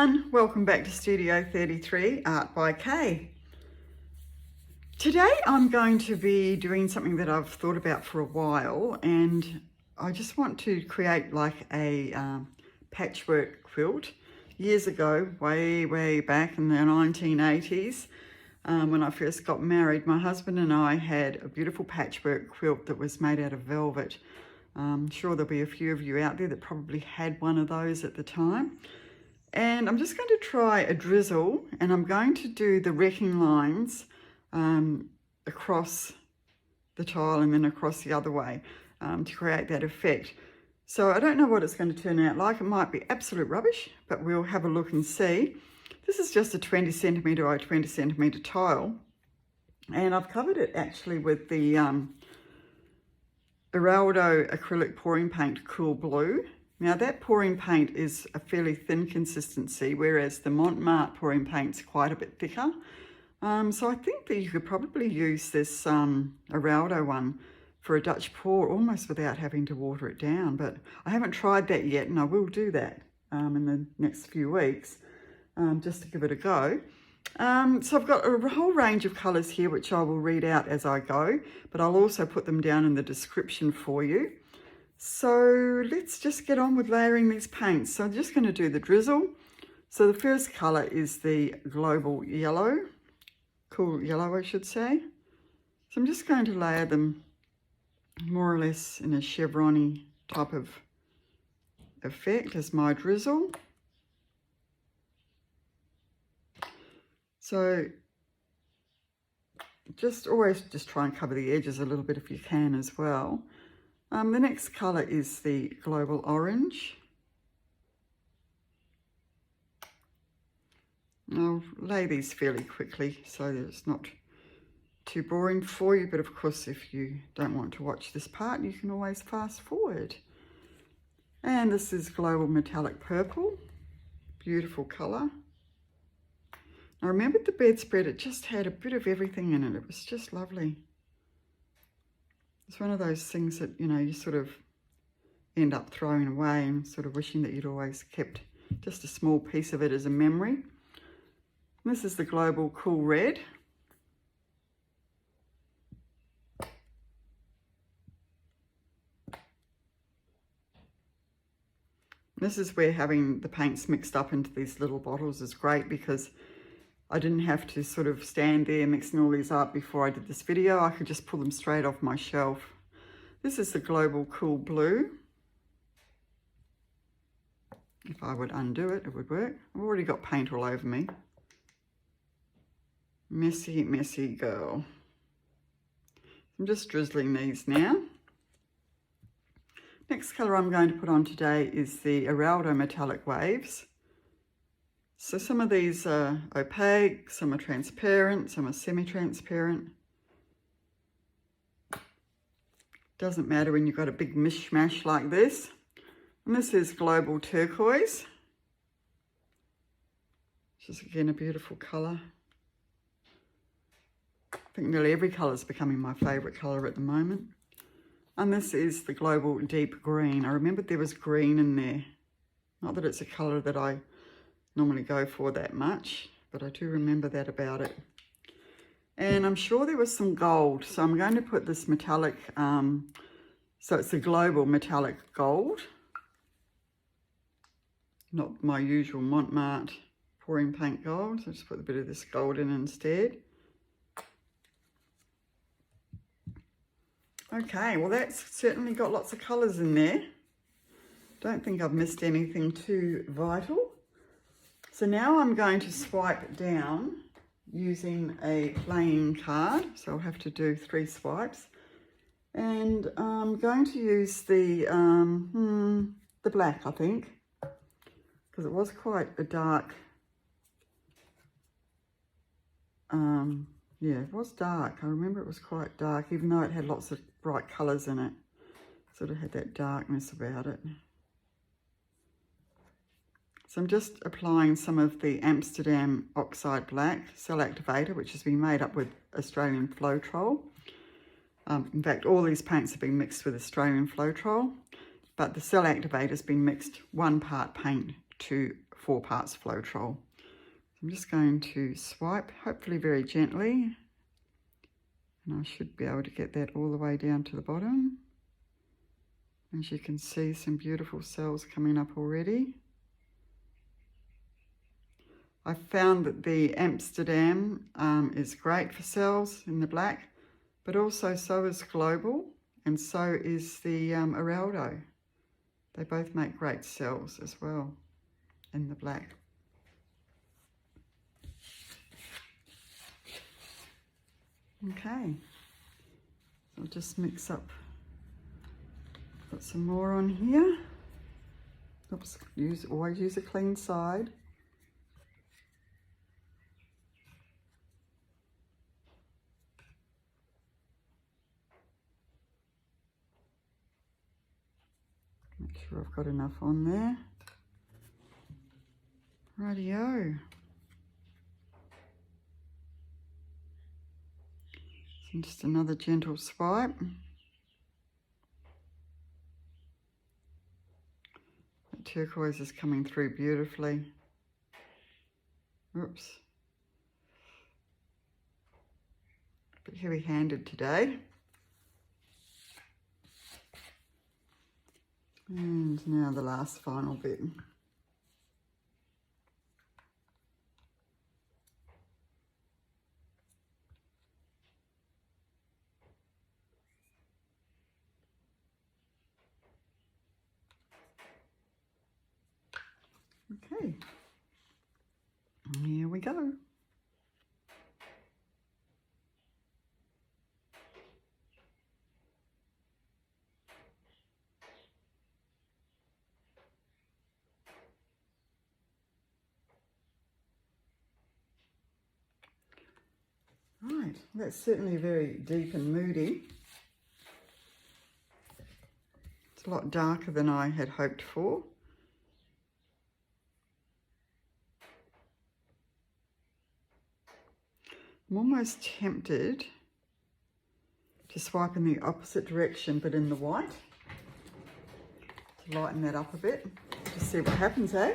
everyone, welcome back to Studio 33 Art by Kay. Today I'm going to be doing something that I've thought about for a while, and I just want to create like a patchwork quilt. Years ago, way back in the 1980s, when I first got married, my husband and I had a beautiful patchwork quilt that was made out of velvet. I'm sure there'll be a few of you out there that probably had one of those at the time. And I'm just going to try a drizzle, and I'm going to do the wrecking lines across the tile and then across the other way to create that effect. So I don't know what it's going to turn out like. It might be absolute rubbish, but we'll have a look and see. This is just a 20 centimetre by 20 centimetre tile, and I've covered it actually with the Eraldo acrylic pouring paint Cool Blue. Now that pouring paint is a fairly thin consistency, whereas the Mont Marte pouring paint's quite a bit thicker. So I think that you could probably use this Eraldo one for a Dutch pour almost without having to water it down, but I haven't tried that yet, and I will do that in the next few weeks just to give it a go. So I've got a whole range of colours here which I will read out as I go, but I'll also put them down in the description for you. So let's just get on with layering these paints. So I'm just going to do the drizzle. So the first colour is the global yellow, cool yellow I should say. So I'm just going to layer them more or less in a chevron-y type of effect as my drizzle. So always just try and cover the edges a little bit if you can as well. The next colour is the global orange. I'll lay these fairly quickly so that it's not too boring for you, but of course if you don't want to watch this part you can always fast forward. And this is global metallic purple, beautiful colour. I remembered the bedspread, it just had a bit of everything in it. It was just lovely. It's one of those things that, you know, you sort of end up throwing away and sort of wishing that you'd always kept just a small piece of it as a memory. And this is the global cool red. This is where having the paints mixed up into these little bottles is great, because I didn't have to sort of stand there mixing all these up before I did this video. I could just pull them straight off my shelf. This is the global cool blue. If I would undo it, it would work. I've already got paint all over me. Messy, messy girl. I'm just drizzling these now. Next colour I'm going to put on today is the Eraldo metallic waves. So some of these are opaque, some are transparent, some are semi-transparent. Doesn't matter when you've got a big mishmash like this. And this is global turquoise, which is again a beautiful colour. I think nearly every colour is becoming my favourite colour at the moment. And this is the global deep green. I remembered there was green in there. Not that it's a colour that I normally go for that much, but I do remember that about it. And I'm sure there was some gold, so I'm going to put this metallic, so it's a global metallic gold, not my usual Mont Marte pouring paint gold, so I'll just put a bit of this gold in instead. Okay, well that's certainly got lots of colours in there. Don't think I've missed anything too vital. So now I'm going to swipe down using a playing card. So I'll have to do 3 swipes. And I'm going to use the black, I think, because it was quite a dark, yeah, it was dark. I remember it was quite dark, even though it had lots of bright colours in it. Sort of had that darkness about it. So I'm just applying some of the Amsterdam Oxide Black Cell Activator, which has been made up with Australian Floetrol. In fact, all these paints have been mixed with Australian Floetrol, but the Cell Activator has been mixed 1 part paint to 4 parts Floetrol. I'm just going to swipe, hopefully very gently, and I should be able to get that all the way down to the bottom. As you can see, some beautiful cells coming up already. I found that the Amsterdam is great for cells in the black, but also so is Global, and so is the Eraldo. They both make great cells as well in the black. Okay, I'll just mix up. Got some more on here. Oops, always use a clean side. Make sure I've got enough on there. Rightio. So just another gentle swipe. The turquoise is coming through beautifully. Oops. A bit heavy-handed today. And now the last final bit. Okay, here we go. Right, that's certainly very deep and moody. It's a lot darker than I had hoped for. I'm almost tempted to swipe in the opposite direction, but in the white, to lighten that up a bit. Just see what happens, eh?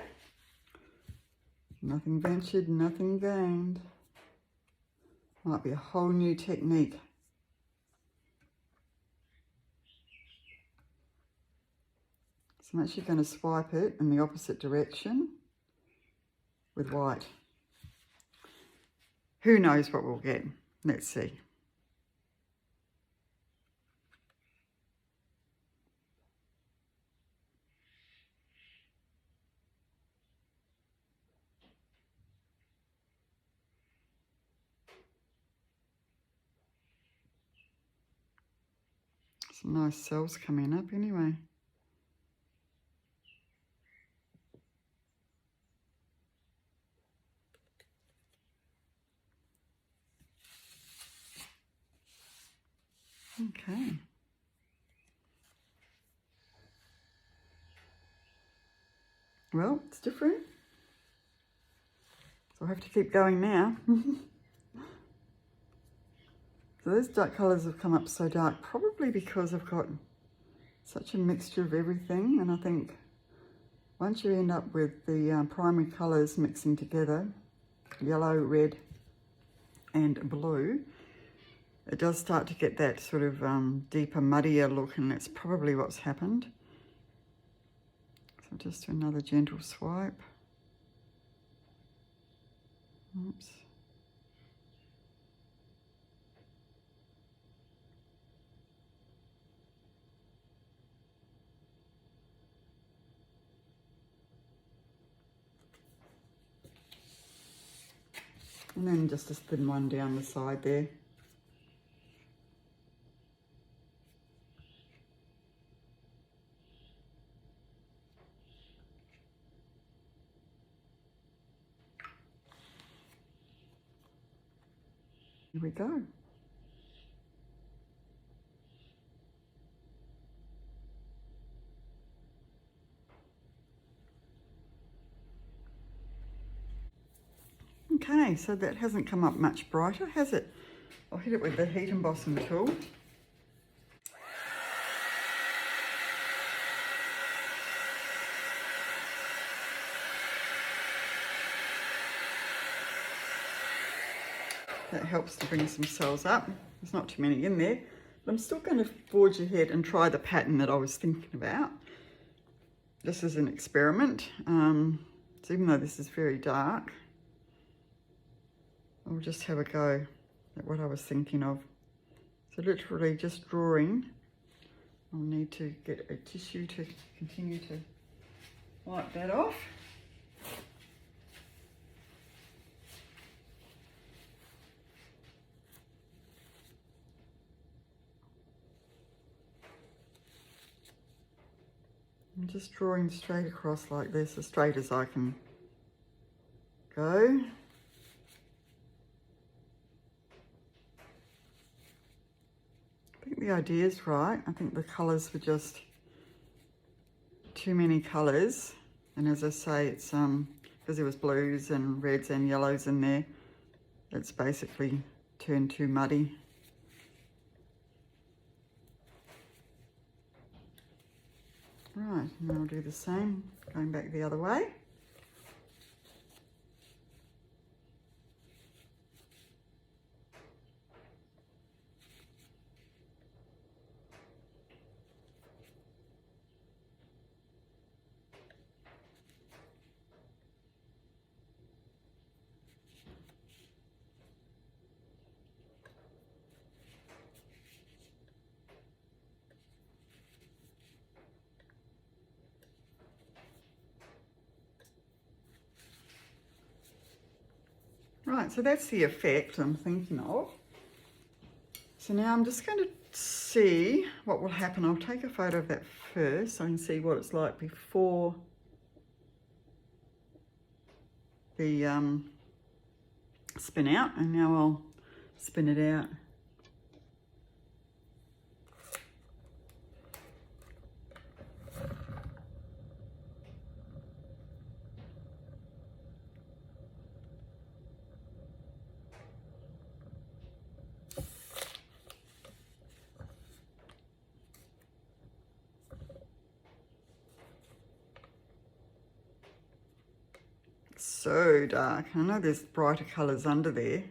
Nothing ventured, nothing gained. Might be a whole new technique. So I'm actually going to swipe it in the opposite direction with white. Who knows what we'll get? Let's see. Some nice cells coming up anyway. Okay. Well, it's different. So I have to keep going now. So those dark colours have come up so dark, probably because I've got such a mixture of everything. And I think once you end up with the primary colours mixing together, yellow, red and blue, it does start to get that sort of deeper, muddier look, and that's probably what's happened. So just do another gentle swipe. Oops. And then just a thin one down the side there. Here we go. Okay, so that hasn't come up much brighter, has it? I'll hit it with the heat embossing tool. That helps to bring some cells up. There's not too many in there. But I'm still going to forge ahead and try the pattern that I was thinking about. This is an experiment. So even though this is very dark, I'll just have a go at what I was thinking of. So literally just drawing. I'll need to get a tissue to continue to wipe that off. I'm just drawing straight across like this, as straight as I can go. I think the idea is right. I think the colours were just too many colours. And as I say, it's because there was blues and reds and yellows in there, it's basically turned too muddy. Right, and I'll do the same, going back the other way. Right, so that's the effect I'm thinking of. So now I'm just going to see what will happen. I'll take a photo of that first so I can see what it's like before the spin out, and now I'll spin it out. So dark. I know there's brighter colours under there.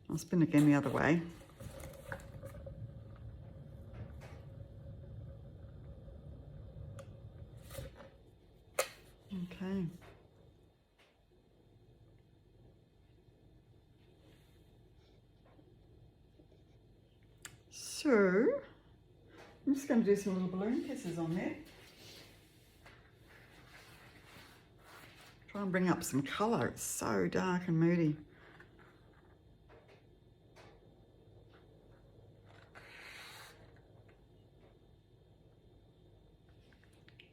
I'll spin again the other way. Okay. So I'm just going to do some little balloon kisses on there. Try and bring up some colour. It's so dark and moody.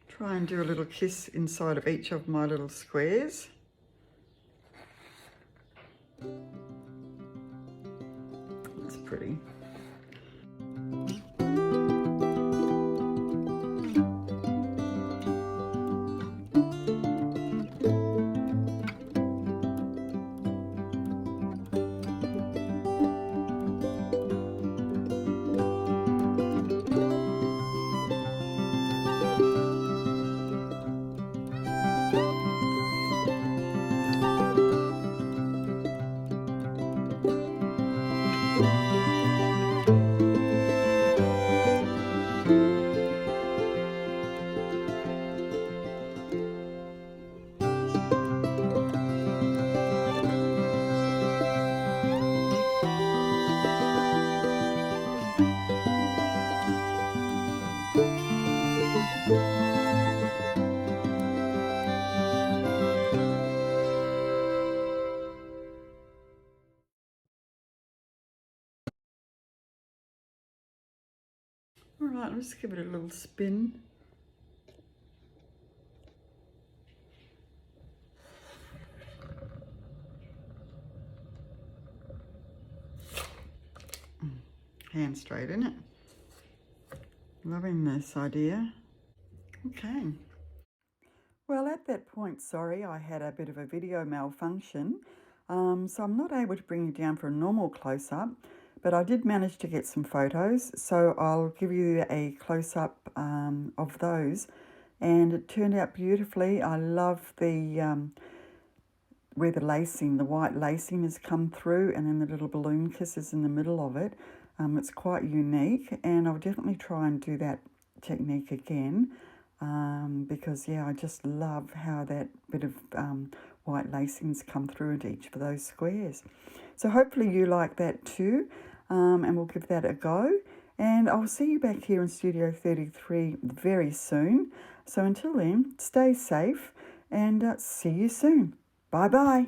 Try and do a little kiss inside of each of my little squares. That's pretty. All right, let's give it a little spin. Hand straight, isn't it? Loving this idea. Okay. Well, at that point, sorry, I had a bit of a video malfunction. So I'm not able to bring you down for a normal close-up, but I did manage to get some photos. So I'll give you a close-up of those. and it turned out beautifully. I love the where the lacing, the white lacing has come through, and then the little balloon kisses in the middle of it. It's quite unique, and I'll definitely try and do that technique again, because yeah, I just love how that bit of white lacing's come through into each of those squares. So hopefully you like that too, and we'll give that a go. And I'll see you back here in Studio 33 very soon. So until then, stay safe, and see you soon. Bye-bye.